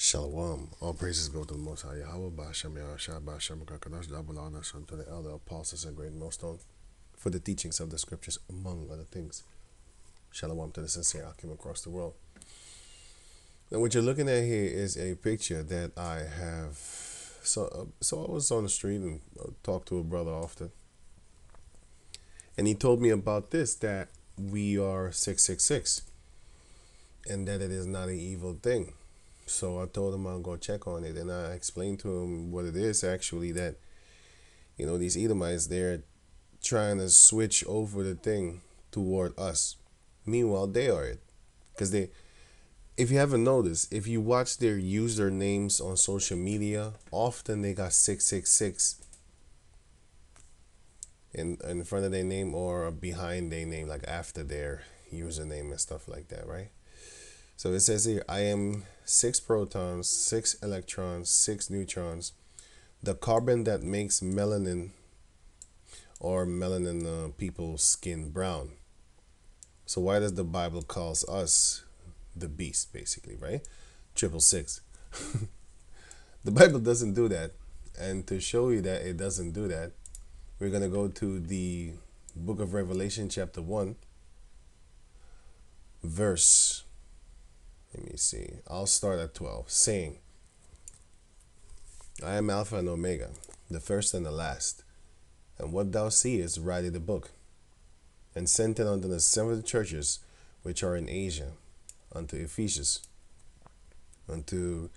Shalom. All praises go to the Most High Yahawah, Ba'ashem Yahashai, Ba'ashem Kakadash, double honor unto the elder apostles and great millstone for the teachings of the scriptures, among other things. Shalom to the sincere Akim across the world. And what you're looking at here is a picture that I have. So I was on the street and talked to a brother often, and he told me about this, that we are 666, and that it is not an evil thing. So I told him I'll go check on it, and I explained to him what it is actually, that, these Edomites, they're trying to switch over the thing toward us. Meanwhile, they are it. Because if you haven't noticed, if you watch their usernames on social media, often they got 666 in front of their name or behind their name, like after their username and stuff like that, right? So it says here, I am 6 protons, 6 electrons, 6 neutrons, the carbon that makes melanin people's skin brown. So why does the Bible calls us the beast, basically, right? 666. The Bible doesn't do that. And to show you that it doesn't do that, we're going to go to the book of Revelation, chapter 1, verse... Let me see. I'll start at 12, saying, I am Alpha and Omega, the first and the last. And what thou seest, write in the book, and send it unto the 7 churches which are in Asia, unto Ephesus, unto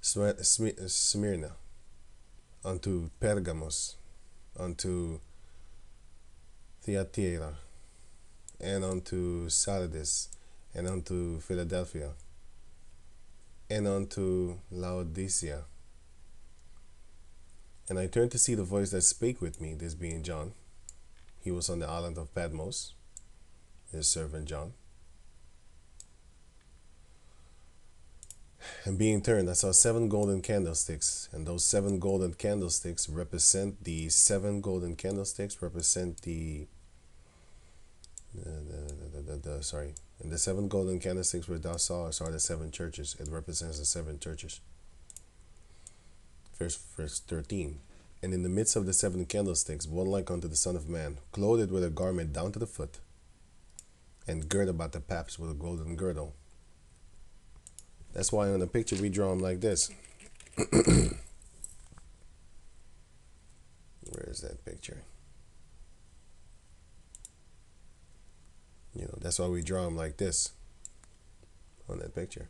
Smyrna, unto Pergamos, unto Thyatira, and unto Sardis, and unto Philadelphia, and unto Laodicea. And I turned to see the voice that spake with me, this being John. He was on the island of Patmos, his servant John. And being turned, I saw 7 golden candlesticks, and those 7 golden candlesticks represent the 7 golden candlesticks represent the and the 7 golden candlesticks which thou sawest are the 7 churches. It represents the 7 churches. Verse 13. And in the midst of the 7 candlesticks, one like unto the Son of Man, clothed with a garment down to the foot, and girt about the paps with a golden girdle. That's why on the picture we draw them like this. Where is that picture? That's why we draw him like this on that picture.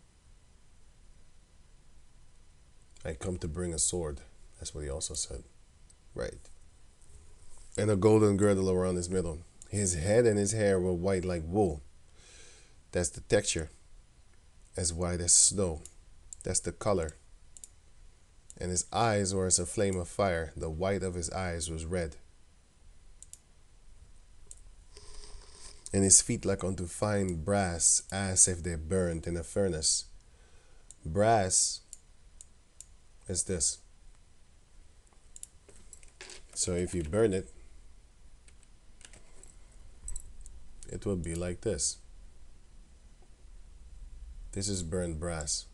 I come to bring a sword. That's what he also said. Right. And a golden girdle around his middle. His head and his hair were white like wool. That's the texture. As white as snow. That's the color. And his eyes were as a flame of fire. The white of his eyes was red. And his feet like unto fine brass, as if they burned in a furnace. Brass is this. So if you burn it, it will be like this. This is burned brass.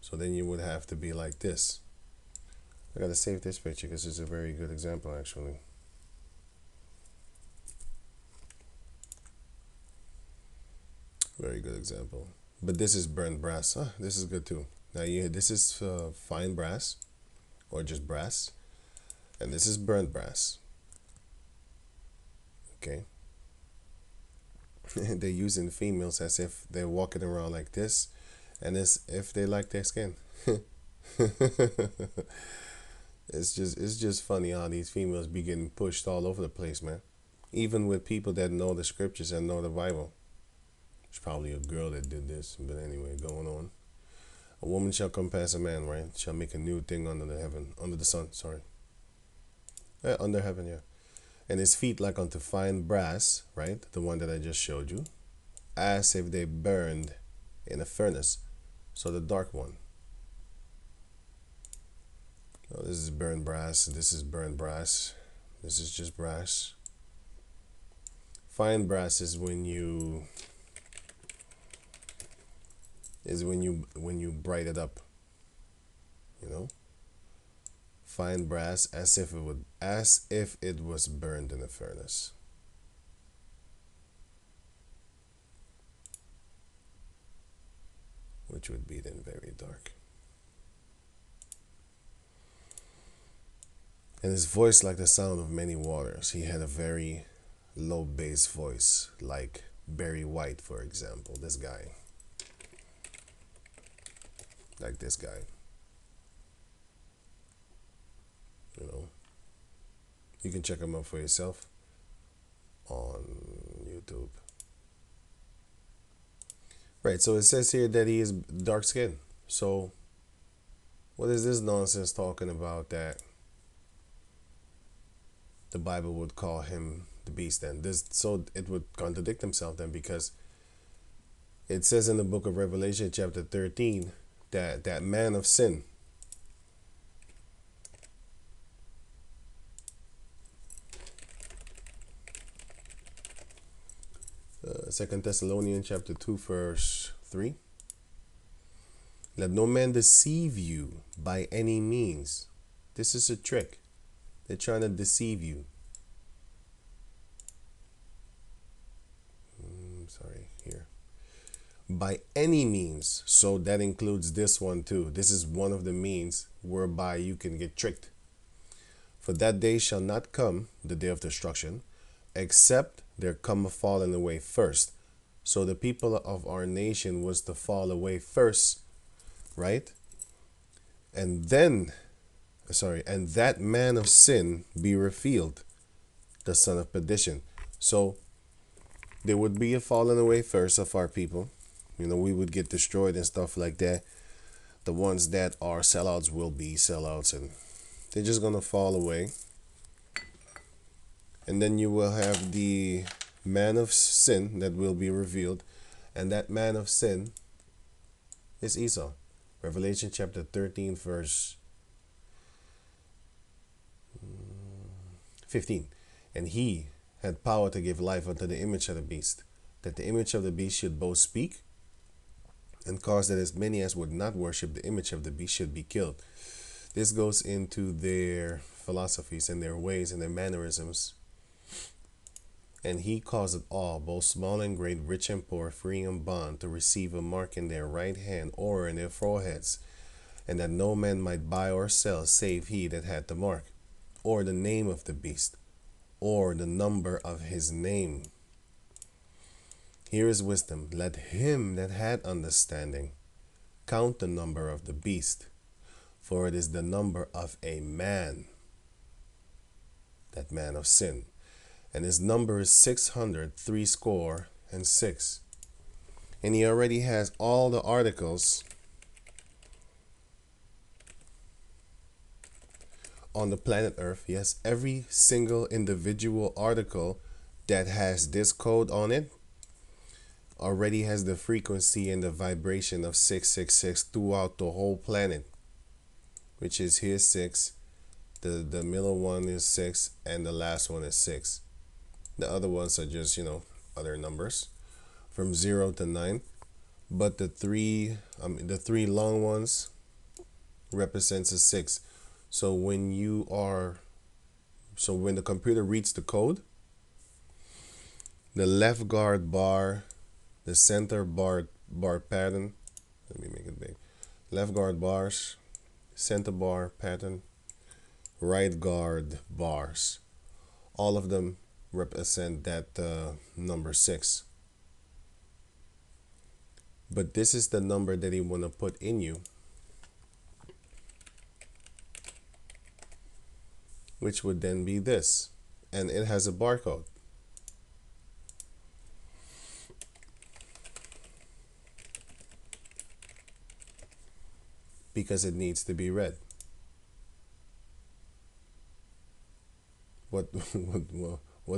So then you would have to be like this. I gotta save this picture because it's a very good example, actually. Very good example. But this is burnt brass. This is good too. Now this is fine brass, or just brass, and this is burnt brass. Okay. They're using females as if they're walking around like this, and as if they like their skin. It's just funny how these females be getting pushed all over the place, man. Even with people that know the scriptures and know the Bible. It's probably a girl that did this, but anyway, going on. A woman shall compass a man, right? Shall make a new thing under the sun, sorry. Under heaven, yeah. And his feet like unto fine brass, right? The one that I just showed you. As if they burned in a furnace. So the dark one. Oh, this is burned brass. This is burned brass. This is just brass. Fine brass is when you bright it up. you know. Fine brass as if it was burned in a furnace. Which would be then very dark. And his voice like the sound of many waters. He had a very low bass voice, like Barry White, for example. This guy. Like this guy. You know. You can check him out for yourself on YouTube. Right, so it says here that he is dark skinned. So what is this nonsense talking about that the Bible would call him the beast then? So it would contradict himself then, because it says in the book of Revelation chapter 13 that that man of sin, Second Thessalonians chapter 2 verse 3, let no man deceive you by any means. This is a trick. They're trying to deceive you. Sorry, here. By any means. So that includes this one too. This is one of the means whereby you can get tricked. For that day shall not come, the day of destruction, except there come a falling away first. So the people of our nation was to fall away first, right? And then, and that man of sin be revealed, the son of perdition. So there would be a falling away first of our people. You know, we would get destroyed and stuff like that. The ones that are sellouts will be sellouts, and they're just gonna fall away. And then you will have the man of sin that will be revealed, and that man of sin is Esau. Revelation chapter 13 verse 15. And he had power to give life unto the image of the beast, that the image of the beast should both speak and cause that as many as would not worship the image of the beast should be killed. This goes into their philosophies and their ways and their mannerisms. And he caused all, both small and great, rich and poor, free and bond, to receive a mark in their right hand or in their foreheads, and that no man might buy or sell save he that had the mark, or the name of the beast, or the number of his name. Here is wisdom. Let him that had understanding count the number of the beast, for it is the number of a man, that man of sin. And his number is 666. And he already has all the articles on the planet Earth. Yes, every single individual article that has this code on it already has the frequency and the vibration of 666 throughout the whole planet, which is here 6. The middle one is 6, and the last one is 6. The other ones are just, other numbers from 0 to 9. But the three long ones represents a 6. So when the computer reads the code, the left guard bar, the center bar pattern, let me make it big. Left guard bars, center bar pattern, right guard bars, all of them represent that number 6. But this is the number that he want to put in you, which would then be this, and it has a barcode. Because it needs to be read. What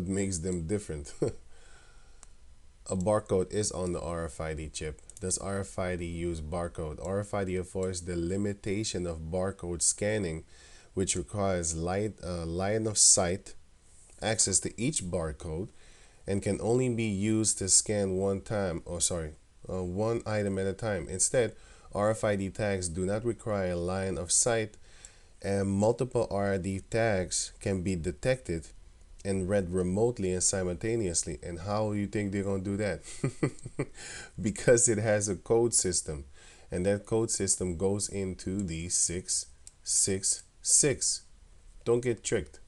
makes them different? A barcode is on the RFID chip. Does RFID use barcode? RFID avoids the limitation of barcode scanning, which requires line of sight access to each barcode and can only be used to scan one item at a time. Instead, RFID tags do not require a line of sight, and multiple RFID tags can be detected and read remotely and simultaneously. And how you think they're going to do that? Because it has a code system, and that code system goes into the 666. Don't get tricked.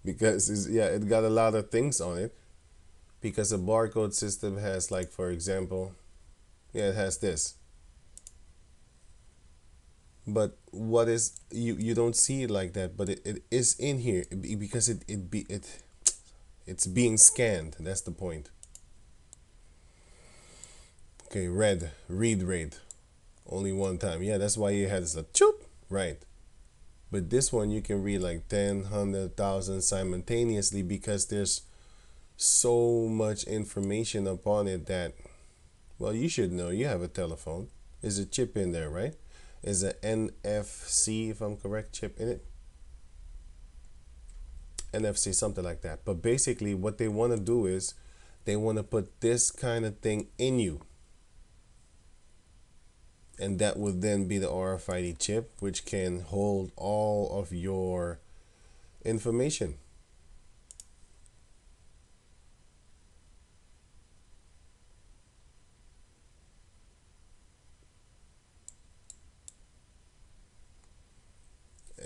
Because it got a lot of things on it. Because a barcode system has, like, for example, it has this. But what is, you don't see it like that, but it is in here because it's being scanned. That's the point. Okay, read rate, only one time. Yeah, that's why you had this like choop, right? But this one you can read like 10, 100,000 simultaneously because there's so much information upon it that, well, you should know. You have a telephone. There's a chip in there, right? Is a NFC, if I'm correct, chip in it. NFC, something like that. But basically what they want to do is they want to put this kind of thing in you. And that would then be the RFID chip, which can hold all of your information.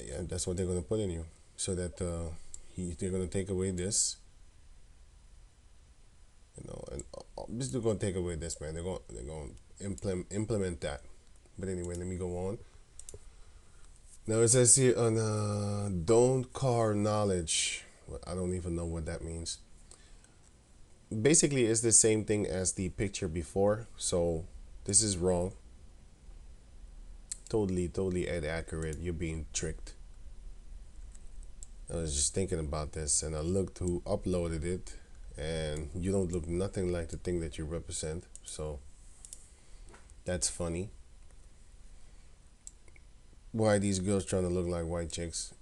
Yeah, that's what they're going to put in you, so that they're going to take away this, and just they're going to take away this, man. They're going to implement that. But anyway, let me go on. Now it says here on don't car knowledge. Well, I don't even know what that means. Basically, it's the same thing as the picture before. So this is wrong. Totally inaccurate. You're being tricked. I was just thinking about this, and I looked who uploaded it, and you don't look nothing like the thing that you represent. So that's funny. Why are these girls trying to look like white chicks?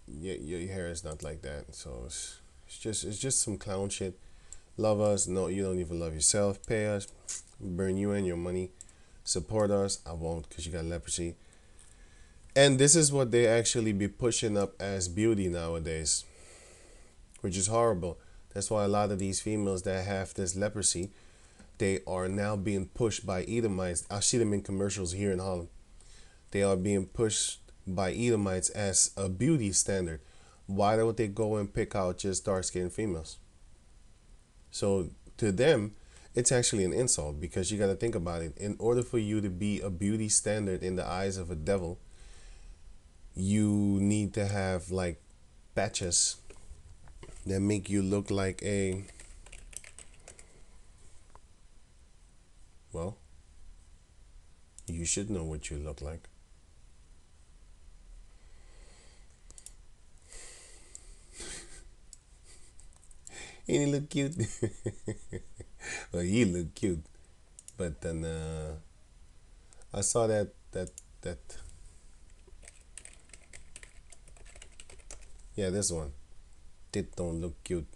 Your hair is not like that. So it's just some clown shit. Love us? No, you don't even love yourself. Pay us, burn you and your money. Support us? I won't, because you got leprosy. And this is what they actually be pushing up as beauty nowadays, which is horrible. That's why a lot of these females that have this leprosy, they are now being pushed by Edomites. I see them in commercials here in Holland. They are being pushed by Edomites as a beauty standard. Why don't they go and pick out just dark-skinned females? So to them, it's actually an insult, because you got to think about it. In order for you to be a beauty standard in the eyes of a devil, you need to have like patches that make you look like a, well, you should know what you look like. And he look cute. Well, he look cute, but then I saw that yeah, this one. It don't look cute.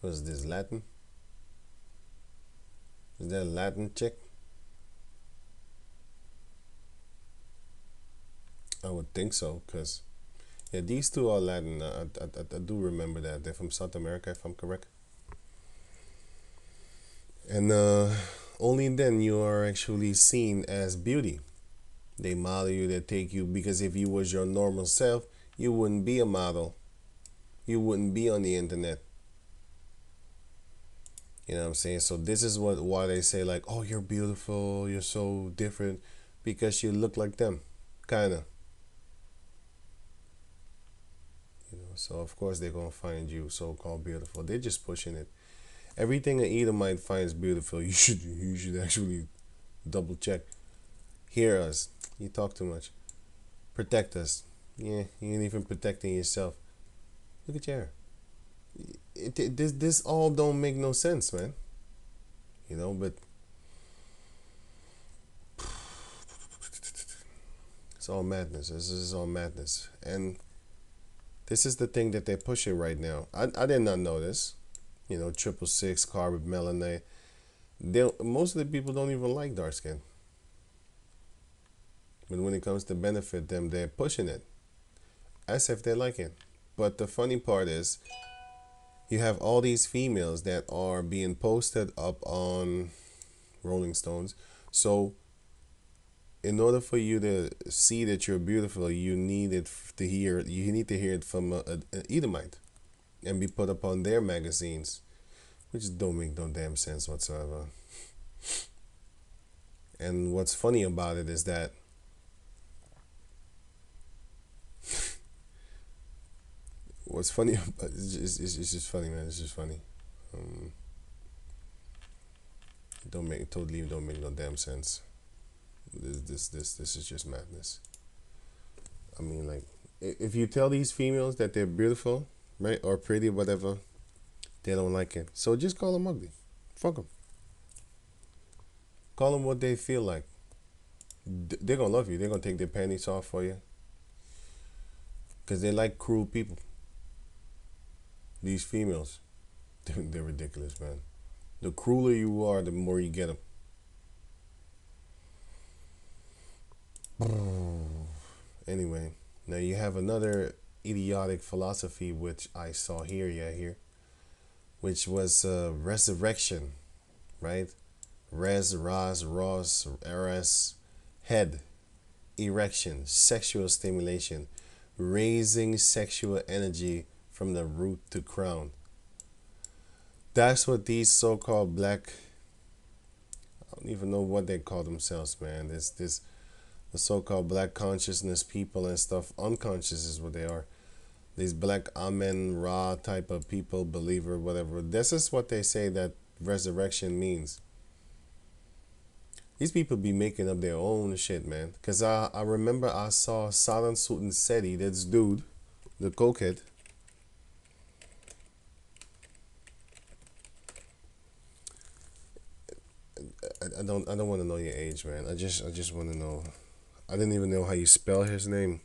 Was this Latin? Is that a Latin chick? I would think so, because yeah, these two are Latin. I do remember that. They're from South America, if I'm correct. And only then you are actually seen as beauty. They model you, they take you, because if you was your normal self, you wouldn't be a model. You wouldn't be on the internet. You know what I'm saying? So this is why they say like, oh, you're beautiful, you're so different, because you look like them, kinda. So of course they're gonna find you so-called beautiful. They're just pushing it. Everything an Edomite finds beautiful, you should actually double check. Hear us. You talk too much. Protect us. Yeah, you ain't even protecting yourself. Look at your hair. This all don't make no sense, man. But it's all madness. This is all madness. And this is the thing that they're pushing right now. I did not know this. 666 carbon melanated. Most of the people don't even like dark skin. But when it comes to benefit them, they're pushing it as if they like it. But the funny part is, you have all these females that are being posted up on Rolling Stones. So, in order for you to see that you're beautiful, you need it to hear. You need to hear it from an Edomite, and be put up on their magazines, which don't make no damn sense whatsoever. And what's funny about it is that what's funny about it's just funny, man. It's just funny. Um, don't make no damn sense. This is just madness. I mean, like, if you tell these females that they're beautiful, right, or pretty, whatever, they don't like it. So just call them ugly. Fuck them. Call them what they feel like. They're gonna love you. They're gonna take their panties off for you, because they like cruel people. These females, they're ridiculous, man. The crueler you are, the more you get them. Anyway, now you have another idiotic philosophy which I saw here, which was resurrection, right? Res, head, erection, sexual stimulation, raising sexual energy from the root to crown. That's what these so-called black, I don't even know what they call themselves, man. The so-called black consciousness people and stuff, unconscious is what they are. These black Amen Ra type of people, believer, whatever. This is what they say that resurrection means. These people be making up their own shit, man. Because I remember I saw Saran Sultan Seti, this dude, the cokehead. I don't want to know your age, man. I just want to know. I didn't even know how you spell his name.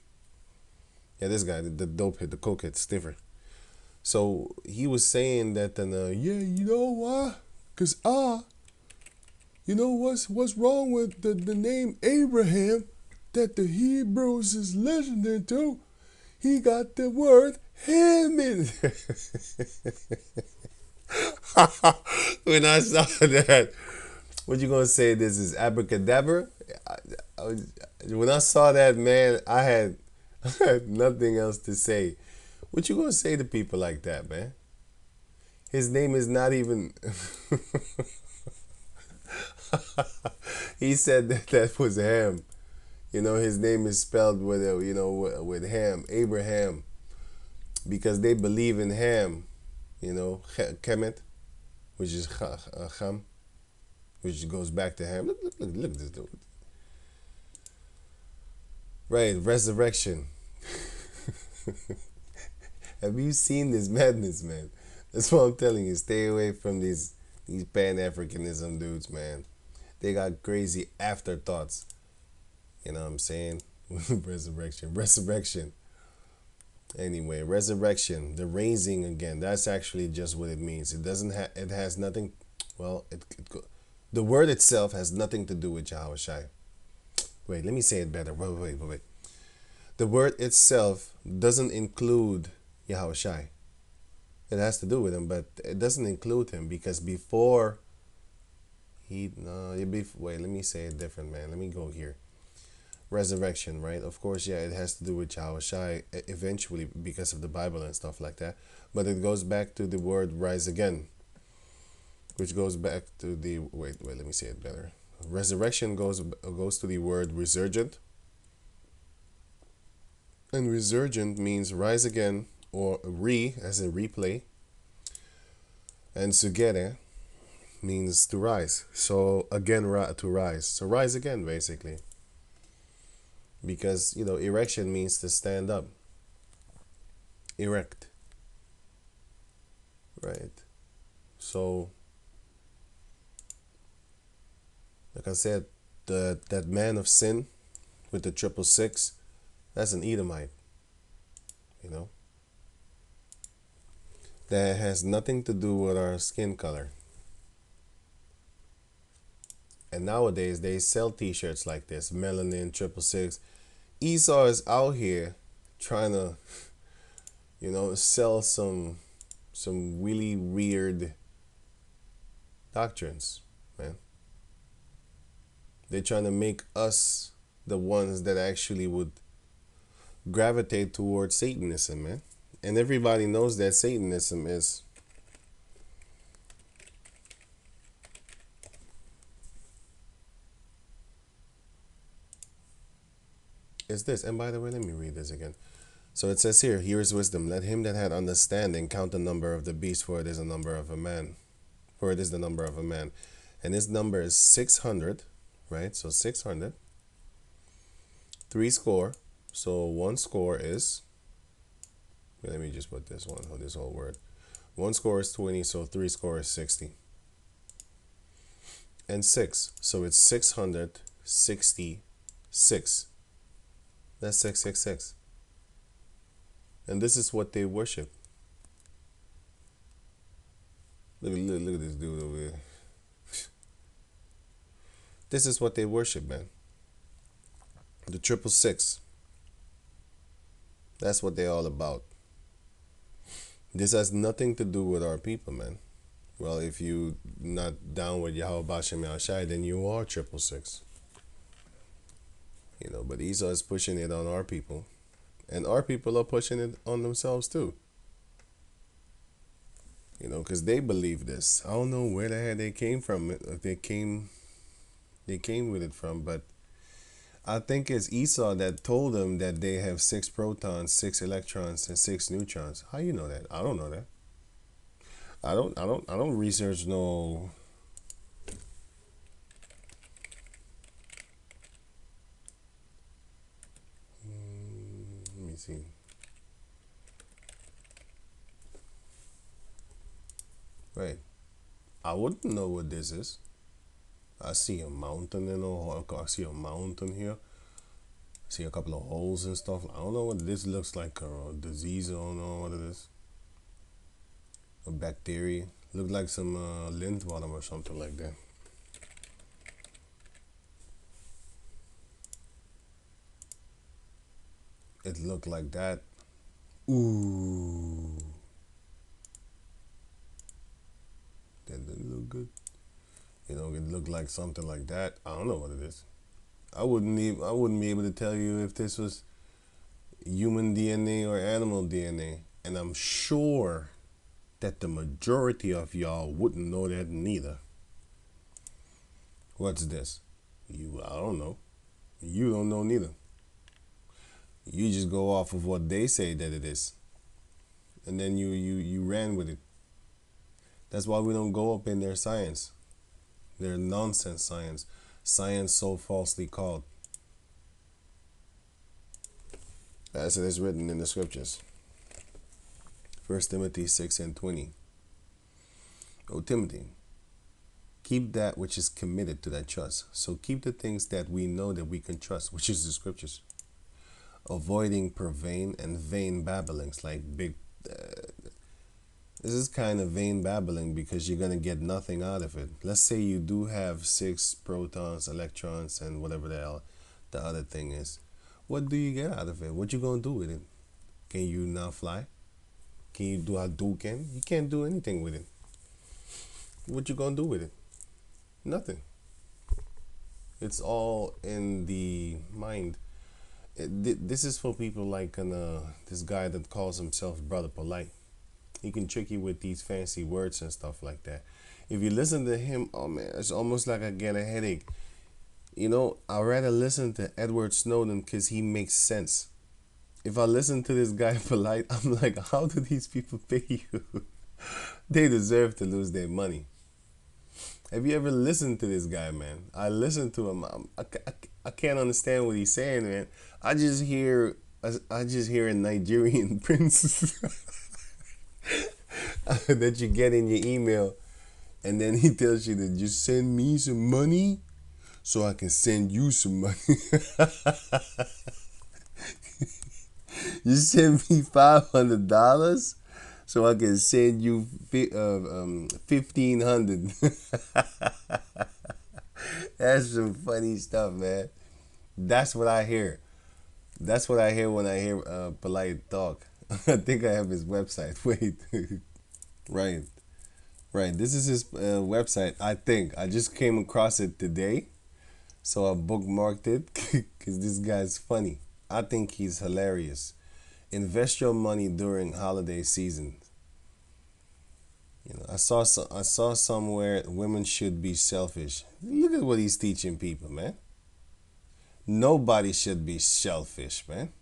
Yeah, this guy, the dope head, the cokehead, stiffer. So he was saying that, yeah, you know why? Cause you know what's wrong with the name Abraham that the Hebrews is listening to? He got the word him in. When I saw that, what you gonna say? This is abracadabra? When I saw that, man, I had nothing else to say. What you gonna say to people like that, man? His name is not even. He said that was Ham. You know, his name is spelled with with Ham, Abraham, because they believe in Ham. You know, Kemet, which is Ham, which goes back to Ham. Look at this dude. Right, resurrection. Have you seen this madness, man? That's what I'm telling you. Stay away from these Pan-Africanism dudes, man. They got crazy afterthoughts. You know what I'm saying? Resurrection. Anyway, resurrection, the raising again. That's actually just what it means. It doesn't have. It has nothing. Well, the word itself has nothing to do with Yahawashi. Wait, let me say it better. Wait. The word itself doesn't include Yahawashi. It has to do with him, but it doesn't include him, because before wait, let me say it different, man. Let me go here. Resurrection, right? Of course, yeah, it has to do with Yahawashi eventually because of the Bible and stuff like that. But it goes back to the word rise again, which goes back to the wait, let me say it better. Resurrection goes to the word resurgent. And resurgent means rise again, or as in replay. And sugere means to rise. So again, to rise. So rise again, basically. Because, erection means to stand up. Erect. Right. So, like I said, that man of sin with the 666, that's an Edomite. That has nothing to do with our skin color. And nowadays they sell t-shirts like this, Melanin 666. Esau is out here trying to, sell some really weird doctrines, man. They're trying to make us the ones that actually would gravitate towards Satanism, man. And everybody knows that Satanism is this. And by the way, let me read this again. So it says here is wisdom. Let him that had understanding count the number of the beast, for it is a number of a man. For it is the number of a man. And his number is 600, right? So 600. 3 score. So 1 score is, let me just put this whole word. 1 score is 20, so 3 score is 60. And 6, so it's 666. That's 666. And this is what they worship. Look at this dude over here. This is what they worship, man. The 666. That's what they're all about. This has nothing to do with our people, man. Well, if you not down with Yahawah, then you are 666. But Esau is pushing it on our people. And our people are pushing it on themselves too. Because they believe this. I don't know where the hell they came from. They came with it from, but I think it's Esau that told them that they have 6 protons, 6 electrons, and 6 neutrons. How you know that? I don't know that. I don't research no. Let me see. Right. I wouldn't know what this is. I see a mountain I see a mountain here. I see a couple of holes and stuff. I don't know what this looks like. A disease. I don't know what it is. A bacteria. Look like some lint bottom or something like that. It looked like that. Ooh. That didn't look good. It looked like something like that. I don't know what it is. I wouldn't be able to tell you if this was human DNA or animal DNA. And I'm sure that the majority of y'all wouldn't know that neither. What's this? I don't know. You don't know neither. You just go off of what they say that it is. And then you ran with it. That's why we don't go up in their science. Their nonsense science. Science so falsely called. As it is written in the scriptures. 1 Timothy 6:20. O Timothy, keep that which is committed to that trust. So keep the things that we know that we can trust, which is the scriptures. Avoiding profane and vain babblings, like big. This is kind of vain babbling because you're going to get nothing out of it. Let's say you do have 6 protons, electrons, and whatever the hell the other thing is. What do you get out of it? What you going to do with it? Can you not fly? Can you do Hadouken? You can't do anything with it. What you going to do with it? Nothing. It's all in the mind. This is for people like this guy that calls himself Brother Polite. He can trick you with these fancy words and stuff like that. If you listen to him, oh man, it's almost like I get a headache. I'd rather listen to Edward Snowden because he makes sense. If I listen to this guy Polite, I'm like, how do these people pay you? They deserve to lose their money. Have you ever listened to this guy, man? I listen to him. I can't understand what he's saying, man. I just hear a Nigerian prince that you get in your email, and then he tells you to just send me some money so I can send you some money. You send me $500 so I can send you $1,500. That's some funny stuff, man. That's what I hear. That's what I hear when I hear polite talk. I think I have his website. Wait, right, right. This is his website. I think I just came across it today, so I bookmarked it because this guy's funny. I think he's hilarious. Invest your money during holiday season. I saw somewhere women should be selfish. Look at what he's teaching people, man. Nobody should be selfish, man.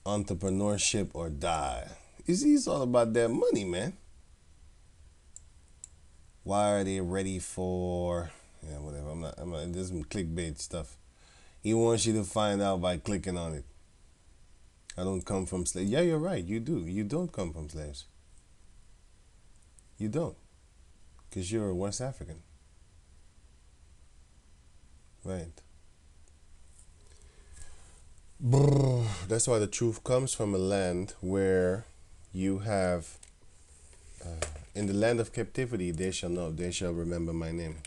Entrepreneurship or die. He's all about that money, man. Why are they ready for? Yeah, whatever. I'm not. This is some clickbait stuff. He wants you to find out by clicking on it. I don't come from slaves. Yeah, you're right. You do. You don't come from slaves. You don't, because you're West African, right? Brr. That's why the truth comes from a land where you have, in the land of captivity, they shall know, they shall remember my name.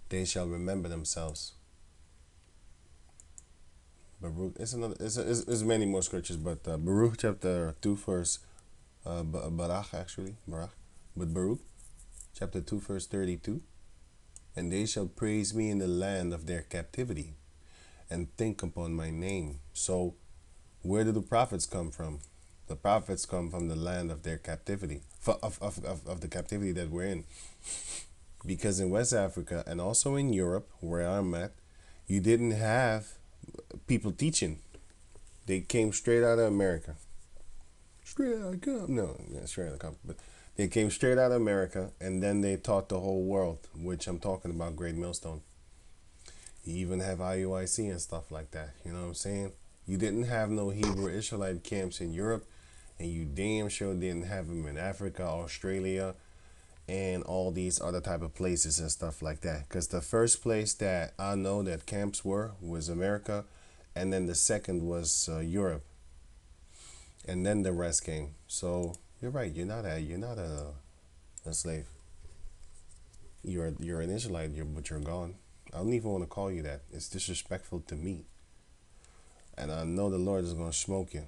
They shall remember themselves. Baruch, it's many more scriptures, but Baruch chapter 2 verse, Barach actually, Barach, but Baruch chapter 2 verse 32, and they shall praise me in the land of their captivity and think upon my name. So where do the prophets come from? The prophets come from the land of their captivity, of the captivity that we're in. Because in West Africa and also in Europe, where I'm at, you didn't have people teaching. They came straight out of America. Straight out of Compton. No, yeah, straight out of Compton. But they came straight out of America, and then they taught the whole world, which I'm talking about Great Millstone. You even have IUIC and stuff like that. You know what I'm saying? You didn't have no Hebrew Israelite camps in Europe, and you damn sure didn't have them in Africa, Australia, and all these other type of places and stuff like that. Because the first place that I know that camps were was America, and then the second was Europe, and then the rest came. So you're right. You're not a slave. You're an Israelite. But you're gone. I don't even want to call you that. It's disrespectful to me, and I know the Lord is gonna smoke you.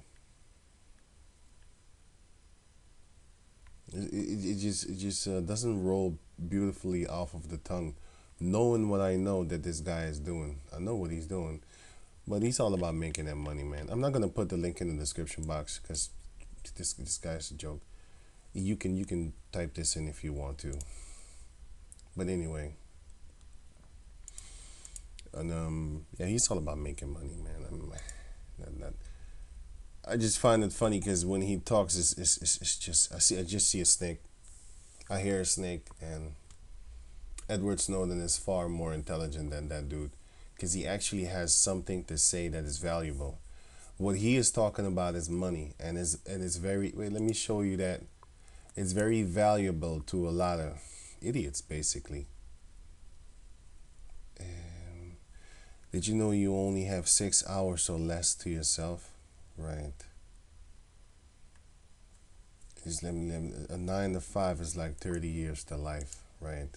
It just doesn't roll beautifully off of the tongue. Knowing what I know that this guy is doing, I know what he's doing, but he's all about making that money, man. I'm not gonna put the link in the description box because this guy's a joke. You can type this in if you want to, but anyway, and yeah, he's all about making money, man. I just find it funny because when he talks, it's just I just see a snake. I hear a snake, and Edward Snowden is far more intelligent than that dude because he actually has something to say that is valuable. What he is talking about is money, and is very. Wait, let me show you that it's very valuable to a lot of idiots, basically. And did you know you only have 6 hours or less to yourself? Right. A 9 to 5 is like 30 years to life, right?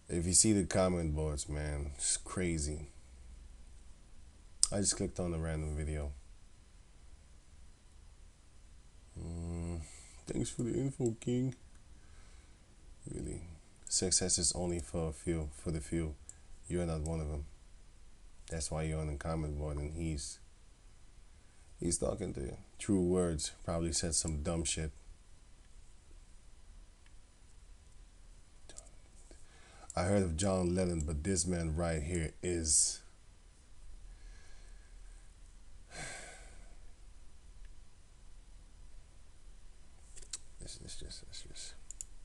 If you see the comment boards, man, it's crazy. I just clicked on a random video. Thanks for the info, King. Really, success is only for a few. For the few, you're not one of them. That's why you're on the comment board, and he's talking to you. True words. Probably said some dumb shit. I heard of John Lennon, but this man right here is.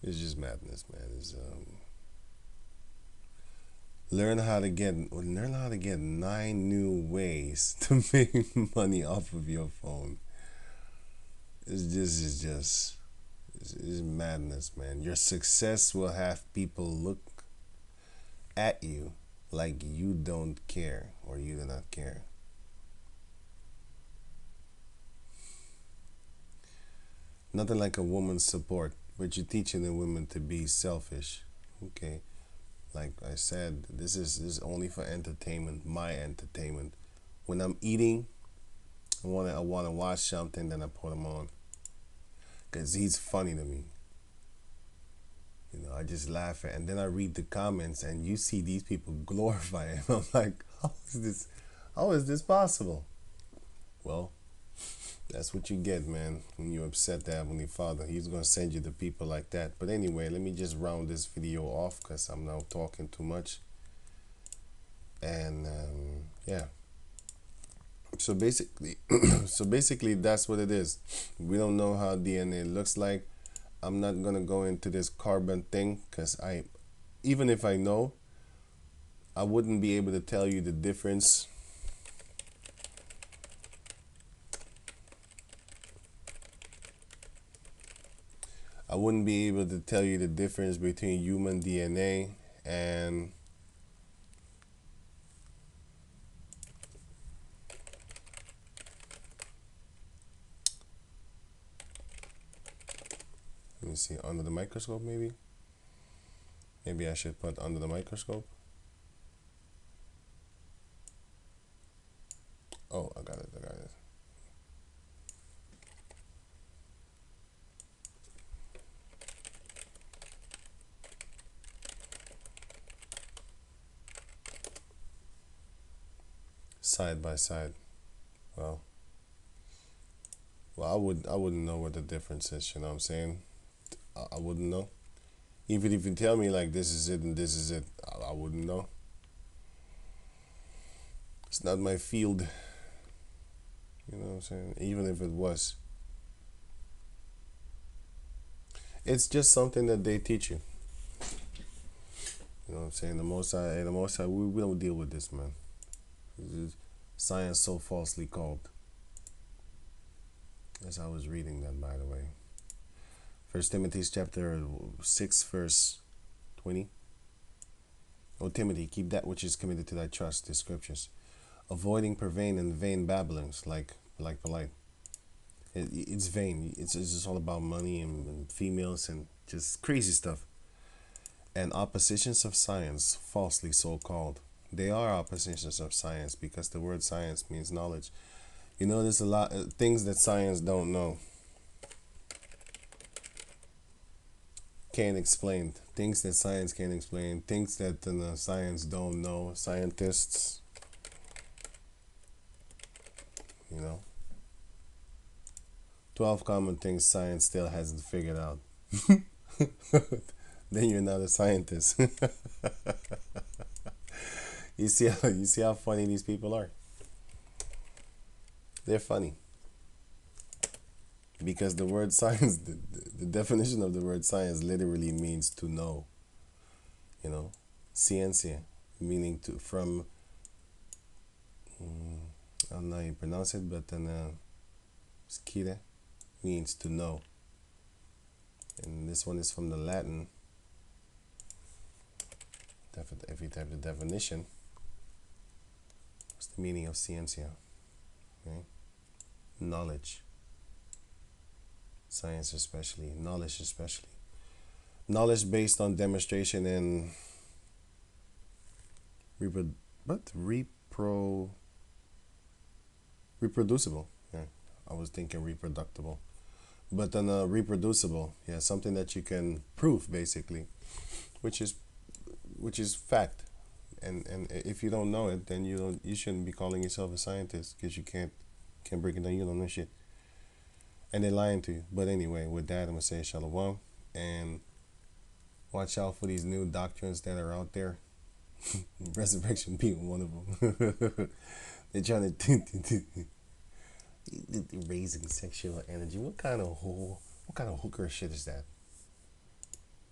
It's just madness, man. Learn how to get 9 new ways to make money off of your phone. It's madness, man. Your success will have people look at you like you don't care or you do not care. Nothing like a woman's support, but you're teaching the women to be selfish. Okay, like I said, this is only for entertainment, my entertainment. When I'm eating, I wanna watch something, then I put him on, cause he's funny to me. You know, I just laugh at, and then I read the comments, and you see these people glorify him. I'm like, how is this? How is this possible? Well, that's what you get, man, when you upset the Heavenly Father. He's gonna send you the people like that. But anyway, let me just round this video off, cause I'm now talking too much. And yeah. So basically, that's what it is. We don't know how DNA looks like. I'm not gonna go into this carbon thing, cause even if I know, I wouldn't be able to tell you the difference. I wouldn't be able to tell you the difference between human DNA and let me see, under the microscope maybe. Maybe I should put under the microscope. Oh, I got it. Side by side. Well, I wouldn't know what the difference is. You know what I'm saying? I wouldn't know. Even if you tell me like this is it and this is it, I wouldn't know. It's not my field. You know what I'm saying? Even if it was, it's just something that they teach you. You know what I'm saying? The Most High, we don't deal with this, man. This is science so falsely called. As I was reading that, by the way. 1 Timothy chapter 6, verse 20. O Timothy, keep that which is committed to thy trust, the scriptures, avoiding profane and vain babblings, like polite. It's vain. It's just all about money and females and just crazy stuff. And oppositions of science, falsely so called. They are oppositions of science because the word science means knowledge. You know, there's a lot of things that science don't know. Can't explain. Things that science can't explain. Things that science don't know. Scientists, you know. 12 common things science still hasn't figured out. Then you're not a scientist. You see how funny these people are? They're funny. Because the word science, the definition of the word science literally means to know. You know, ciencia, meaning to, from, I don't know how you pronounce it, but then skire means to know. And this one is from the Latin. If you type the definition, what's the meaning of ciencia? Okay? Knowledge. Science especially, knowledge especially. Knowledge based on demonstration and reproducible. Yeah, I was thinking reproducible, but then reproducible. Yeah, something that you can prove basically, which is fact. And if you don't know it, then you shouldn't be calling yourself a scientist because you can't break it down. You don't know shit. And they're lying to you. But anyway, with that, I'm going to say shalom. And watch out for these new doctrines that are out there. Resurrection being one of them. They're trying to raising sexual energy. What kind of hooker shit is that?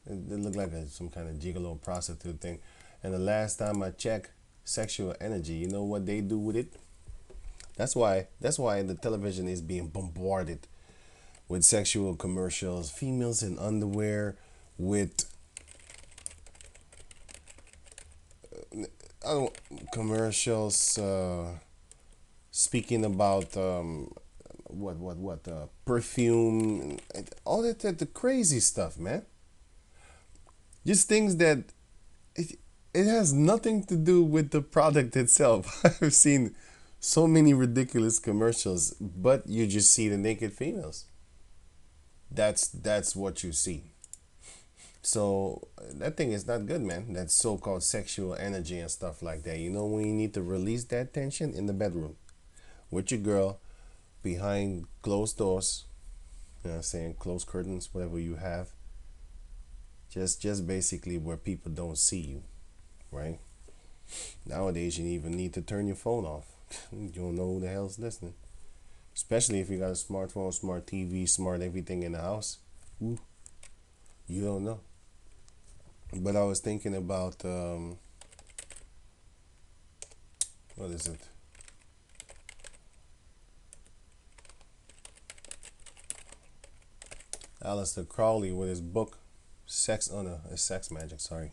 It looked like some kind of gigolo prostitute thing. And the last time I checked sexual energy, you know what they do with it? That's why the television is being bombarded with sexual commercials, females in underwear with commercials speaking about perfume, and all the crazy stuff, man. Just things that it has nothing to do with the product itself. I've seen so many ridiculous commercials, but you just see the naked females. That's what you see. So that thing is not good, man. That so-called sexual energy and stuff like that. You know when you need to release that tension? In the bedroom with your girl, behind closed doors. You know what I'm saying? Closed curtains, whatever you have. Just basically where people don't see you, right? Nowadays you even need to turn your phone off. You don't know who the hell's listening. Especially if you got a smartphone, smart TV, smart everything in the house. Ooh, you don't know. But I was thinking about what is it? Aleister Crowley with his book Sex on a Sex Magic, sorry.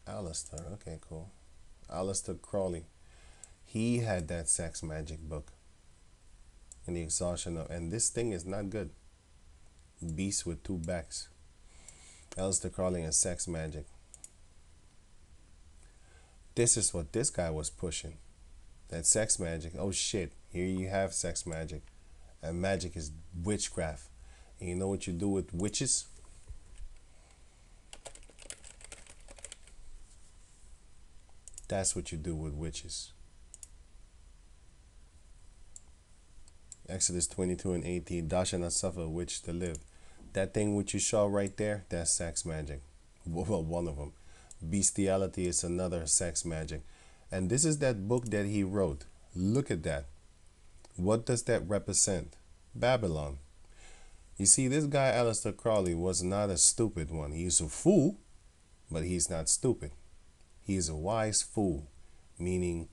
Aleister, okay, cool. Aleister Crowley. He had that sex magic book. And the exhaustion of, and this thing is not good. Beast with two backs. Aleister Crowley and sex magic. This is what this guy was pushing. That sex magic. Oh shit, here you have sex magic. And magic is witchcraft. And you know what you do with witches? That's what you do with witches. Exodus 22:18. Thou shalt not suffer a witch to live. That thing which you saw right there, that's sex magic. Well, one of them. Bestiality is another sex magic. And this is that book that he wrote. Look at that. What does that represent? Babylon. You see, this guy Aleister Crowley was not a stupid one. He's a fool, but he's not stupid. He's a wise fool, meaning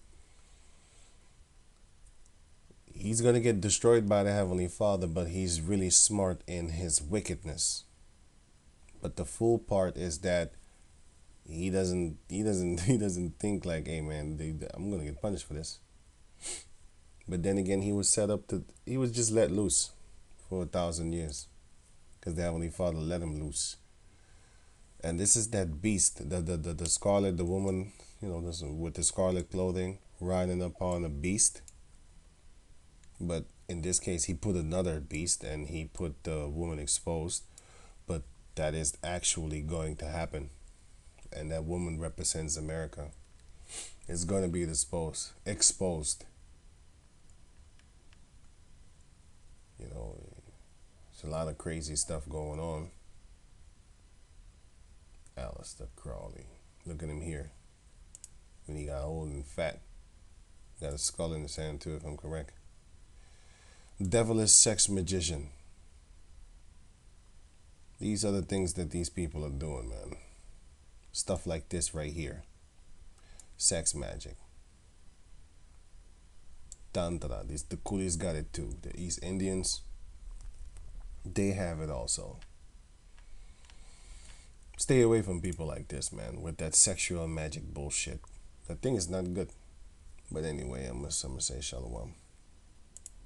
he's going to get destroyed by the Heavenly Father, but he's really smart in his wickedness. But the fool part is that he doesn't think like, hey man, I'm going to get punished for this. But then again, he was he was just let loose for 1,000 years because the Heavenly Father let him loose. And this is that beast, the scarlet, the woman, you know, with the scarlet clothing, riding upon a beast. But in this case, he put another beast and he put the woman exposed. But that is actually going to happen. And that woman represents America. It's going to be exposed. You know, there's a lot of crazy stuff going on. Aleister Crowley. Look at him here. When he got old and fat. Got a skull in his hand too, if I'm correct. Devilish sex magician. These are the things that these people are doing, man. Stuff like this right here. Sex magic. Tantra. The coolies got it too. The East Indians, they have it also. Stay away from people like this, man, with that sexual magic bullshit. That thing is not good. But anyway, I'm gonna say shalom.